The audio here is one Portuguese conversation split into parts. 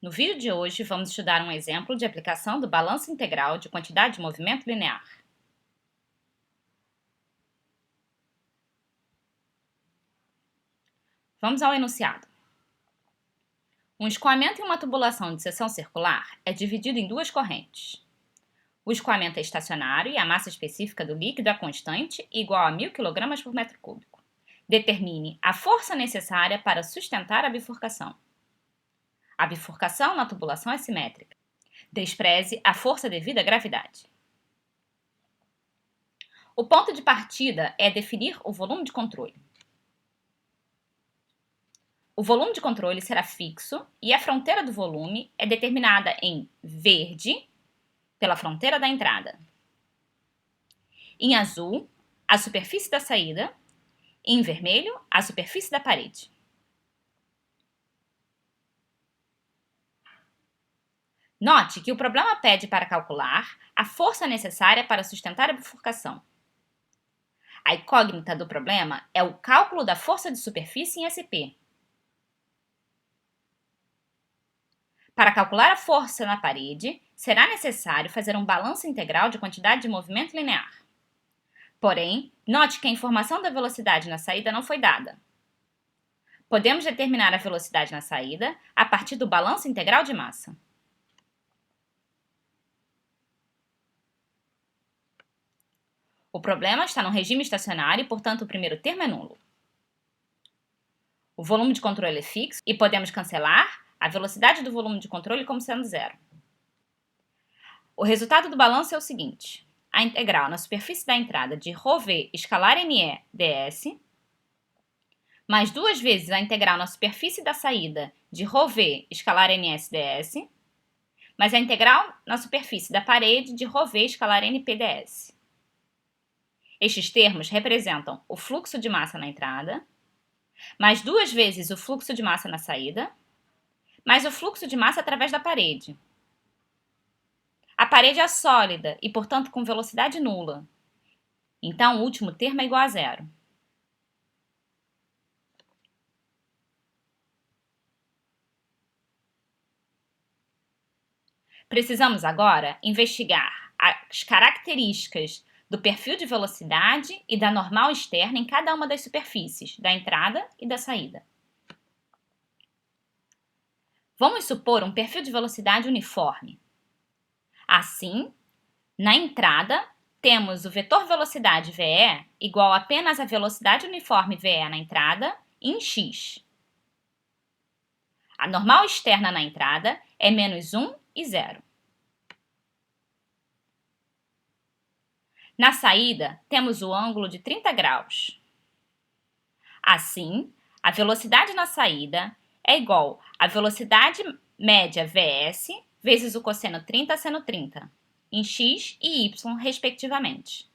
No vídeo de hoje, vamos estudar um exemplo de aplicação do balanço integral de quantidade de movimento linear. Vamos ao enunciado. Um escoamento em uma tubulação de seção circular é dividido em duas correntes. O escoamento é estacionário e a massa específica do líquido é constante e igual a 1000 kg por metro cúbico. Determine a força necessária para sustentar a bifurcação. A bifurcação na tubulação é simétrica. Despreze a força devida à gravidade. O ponto de partida é definir o volume de controle. O volume de controle será fixo e a fronteira do volume é determinada em verde, pela fronteira da entrada, em azul, a superfície da saída, e em vermelho, a superfície da parede. Note que o problema pede para calcular a força necessária para sustentar a bifurcação. A incógnita do problema é o cálculo da força de superfície em SP. Para calcular a força na parede, será necessário fazer um balanço integral de quantidade de movimento linear. Porém, note que a informação da velocidade na saída não foi dada. Podemos determinar a velocidade na saída a partir do balanço integral de massa. O problema está no regime estacionário e, portanto, o primeiro termo é nulo. O volume de controle é fixo e podemos cancelar a velocidade do volume de controle como sendo zero. O resultado do balanço é o seguinte: a integral na superfície da entrada de ρv escalar NE ds, mais duas vezes a integral na superfície da saída de ρv escalar NS ds, mais a integral na superfície da parede de ρv escalar NP ds. Estes termos representam o fluxo de massa na entrada, mais duas vezes o fluxo de massa na saída, mais o fluxo de massa através da parede. A parede é sólida e, portanto, com velocidade nula. Então, o último termo é igual a zero. Precisamos agora investigar as características do perfil de velocidade e da normal externa em cada uma das superfícies, da entrada e da saída. Vamos supor um perfil de velocidade uniforme. Assim, na entrada, temos o vetor velocidade VE igual apenas a velocidade uniforme VE na entrada em x. A normal externa na entrada é menos 1 e 0. Na saída, temos o ângulo de 30 graus. Assim, a velocidade na saída é igual à velocidade média Vs vezes o cosseno 30 seno 30, em x e y, respectivamente.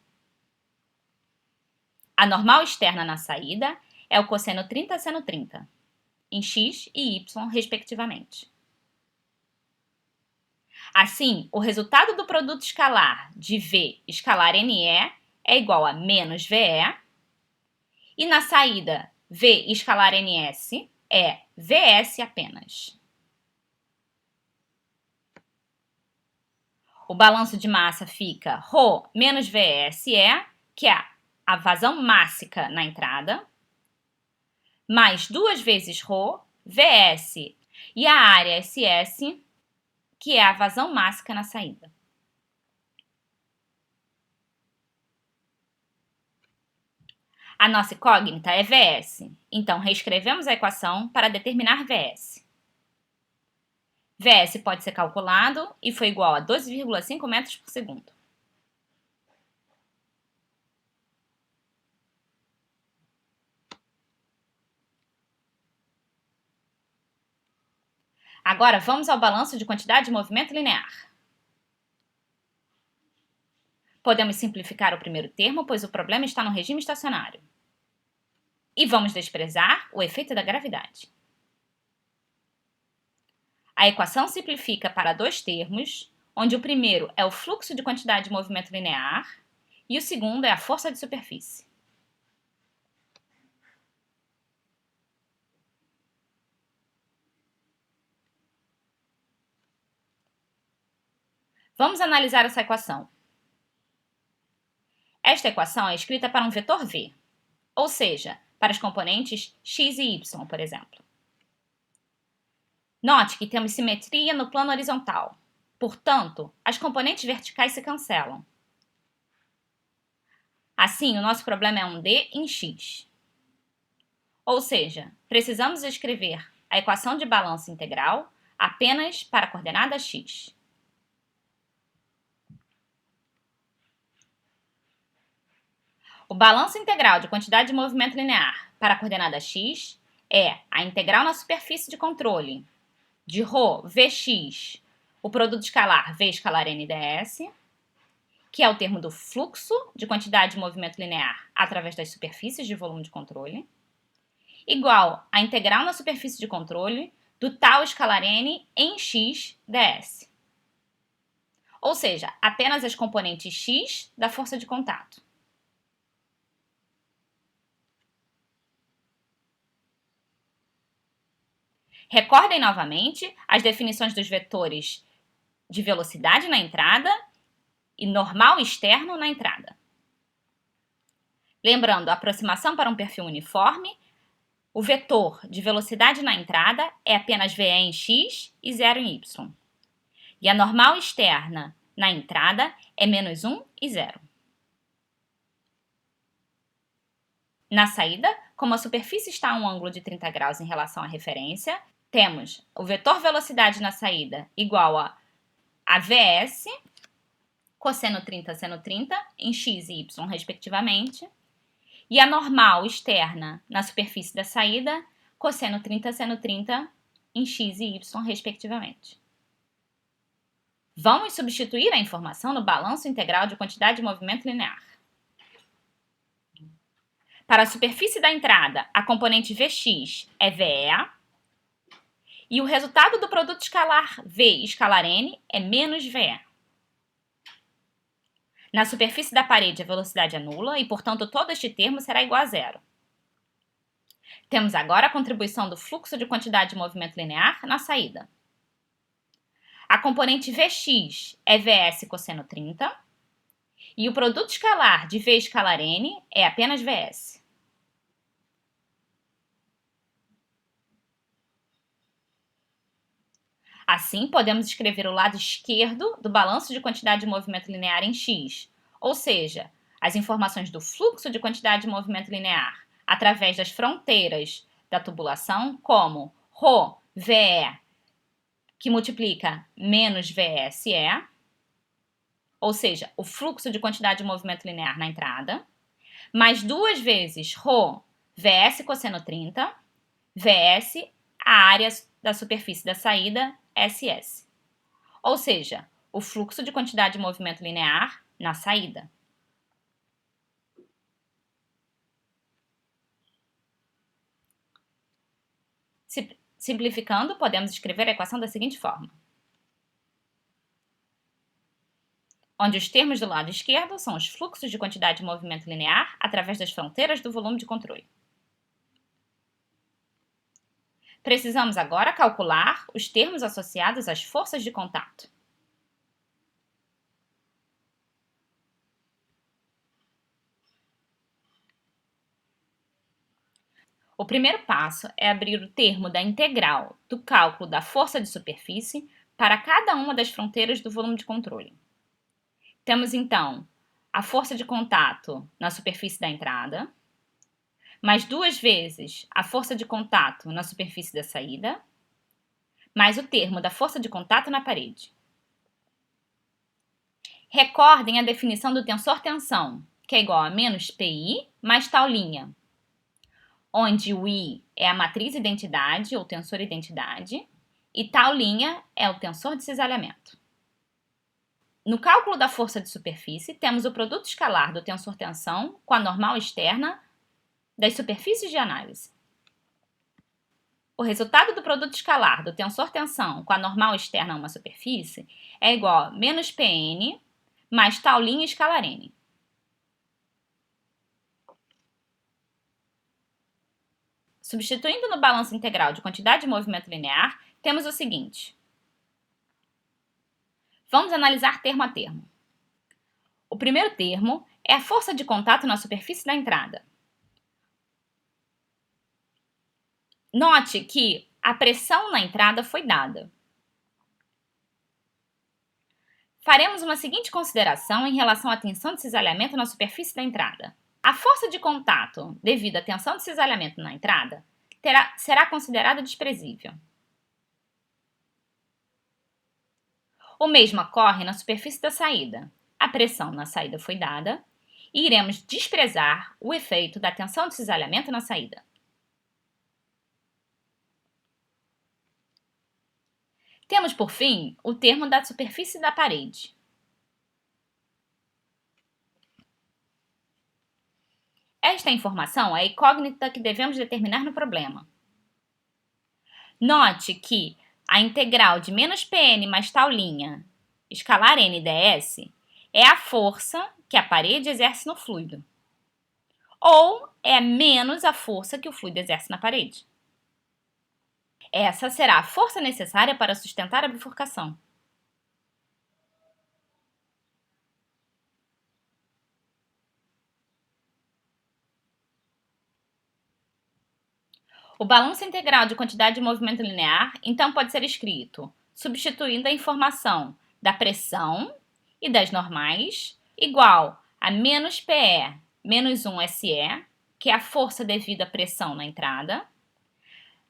A normal externa na saída é o cosseno 30 seno 30, em x e y, respectivamente. Assim, o resultado do produto escalar de V escalar NE é igual a menos VE, e na saída V escalar NS é VS apenas. O balanço de massa fica ρ menos VSE, que é a vazão mássica na entrada, mais duas vezes ρ, VS e a área SS, que é a vazão mássica na saída. A nossa incógnita é Vs, então reescrevemos a equação para determinar Vs. Vs pode ser calculado e foi igual a 12,5 metros por segundo. Agora vamos ao balanço de quantidade de movimento linear. Podemos simplificar o primeiro termo, pois o problema está no regime estacionário. E vamos desprezar o efeito da gravidade. A equação simplifica para dois termos, onde o primeiro é o fluxo de quantidade de movimento linear e o segundo é a força de superfície. Vamos analisar essa equação. Esta equação é escrita para um vetor v, ou seja, para os componentes x e y, por exemplo. Note que temos simetria no plano horizontal, portanto, as componentes verticais se cancelam. Assim, o nosso problema é um d em x. Ou seja, precisamos escrever a equação de balanço integral apenas para a coordenada x. O balanço integral de quantidade de movimento linear para a coordenada x é a integral na superfície de controle de ρ Vx, o produto escalar V escalar n ds, que é o termo do fluxo de quantidade de movimento linear através das superfícies de volume de controle, igual à integral na superfície de controle do τ escalar n em x ds. Ou seja, apenas as componentes x da força de contato. Recordem novamente as definições dos vetores de velocidade na entrada e normal externo na entrada. Lembrando, a aproximação para um perfil uniforme, o vetor de velocidade na entrada é apenas VE em x e 0 em y. E a normal externa na entrada é menos 1 e 0. Na saída, como a superfície está a um ângulo de 30 graus em relação à referência, temos o vetor velocidade na saída igual a VS, cosseno 30, seno 30, em x e y, respectivamente, e a normal externa na superfície da saída, cosseno 30, seno 30, em x e y, respectivamente. Vamos substituir a informação no balanço integral de quantidade de movimento linear. Para a superfície da entrada, a componente Vx é VE, e o resultado do produto escalar V escalar n é menos VE. Na superfície da parede, a velocidade é nula e, portanto, todo este termo será igual a zero. Temos agora a contribuição do fluxo de quantidade de movimento linear na saída. A componente Vx é Vs cosseno 30 e o produto escalar de V escalar n é apenas Vs. Assim, podemos escrever o lado esquerdo do balanço de quantidade de movimento linear em x, ou seja, as informações do fluxo de quantidade de movimento linear através das fronteiras da tubulação, como ρ VE, que multiplica menos VSE, ou seja, o fluxo de quantidade de movimento linear na entrada, mais duas vezes ρ Vs cosseno 30, Vs, a área da superfície da saída, SS. Ou seja, o fluxo de quantidade de movimento linear na saída. Simplificando, podemos escrever a equação da seguinte forma: onde os termos do lado esquerdo são os fluxos de quantidade de movimento linear através das fronteiras do volume de controle. Precisamos agora calcular os termos associados às forças de contato. O primeiro passo é abrir o termo da integral do cálculo da força de superfície para cada uma das fronteiras do volume de controle. Temos então a força de contato na superfície da entrada, mais duas vezes a força de contato na superfície da saída, mais o termo da força de contato na parede. Recordem a definição do tensor-tensão, que é igual a menos PI mais tal linha, onde o I é a matriz identidade ou tensor identidade e tal linha é o tensor de cisalhamento. No cálculo da força de superfície, temos o produto escalar do tensor-tensão com a normal externa das superfícies de análise. O resultado do produto escalar do tensor-tensão com a normal externa a uma superfície é igual a menos Pn mais tal linha escalar n. Substituindo no balanço integral de quantidade de movimento linear, temos o seguinte: Vamos analisar termo a termo. O primeiro termo é a força de contato na superfície da entrada. Note que a pressão na entrada foi dada. Faremos uma seguinte consideração em relação à tensão de cisalhamento na superfície da entrada. A força de contato devido à tensão de cisalhamento na entrada será considerada desprezível. O mesmo ocorre na superfície da saída. A pressão na saída foi dada e iremos desprezar o efeito da tensão de cisalhamento na saída. Temos, por fim, o termo da superfície da parede. Esta informação é a incógnita que devemos determinar no problema. Note que a integral de menos Pn mais tal linha, escalar n ds, é a força que a parede exerce no fluido, ou é menos a força que o fluido exerce na parede. Essa será a força necessária para sustentar a bifurcação. O balanço integral de quantidade de movimento linear, então, pode ser escrito substituindo a informação da pressão e das normais, igual a menos PE menos 1 SE, que é a força devida à pressão na entrada,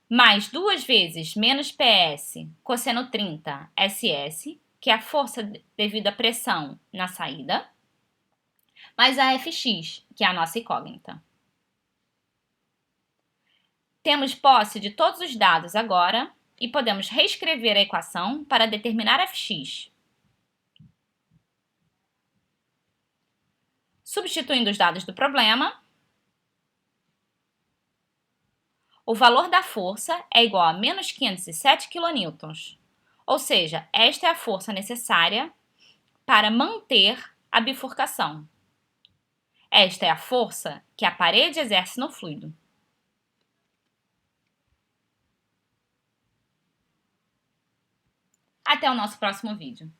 mais 2 vezes menos PS cosseno 30 SS, que é a força devida à pressão na saída, mais a Fx, que é a nossa incógnita. Temos posse de todos os dados agora e podemos reescrever a equação para determinar Fx. Substituindo os dados do problema, o valor da força é igual a menos 507 kN, ou seja, esta é a força necessária para manter a bifurcação. Esta é a força que a parede exerce no fluido. Até o nosso próximo vídeo.